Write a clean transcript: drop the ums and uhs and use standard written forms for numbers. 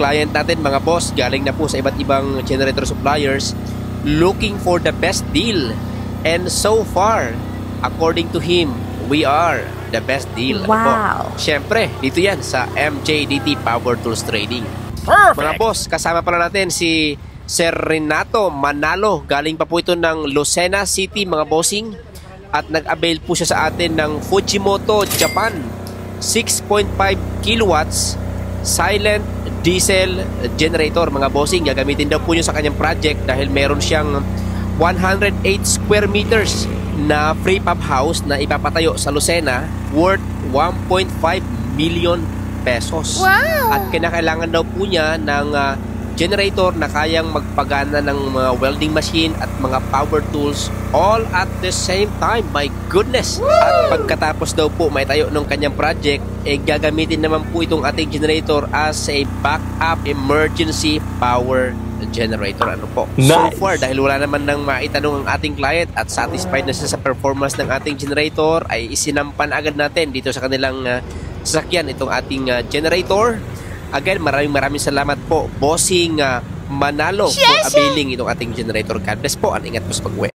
client natin mga boss, galing na po sa iba't ibang generator suppliers, looking for the best deal. And so far, according to him, we are the best deal. Wow. Siyempre, dito yan sa MJDT Power Tools Trading. Perfect. Mga boss, kasama pala natin si Sir Renato Manalo. Galing pa po ito ng Lucena City mga bossing. At nag-avail po siya sa atin ng Fujimoto Japan 6.5 kilowatts silent diesel generator mga bossing. Gagamitin daw po niyo sa kanyang project dahil meron siyang 108 square meters na free pub house na ipapatayo sa Lucena worth 1.5 million pesos. Wow! At kinakailangan daw po niya ng generator na kayang magpagana ng mga welding machine at mga power tools all at the same time. My goodness! Woo! At pagkatapos daw po may tayo ng kanyang project, gagamitin naman po itong ating generator as a backup emergency power generator. Ano po? Nice. So far, dahil wala naman nang maitanong ang ating client at satisfied na siya sa performance ng ating generator, ay isinampan agad natin dito sa kanilang sasakyan itong ating generator. Again, maraming salamat po, Bossing Manalo, for availing itong ating generator. God bless po. Ingat po sa pag-uwi.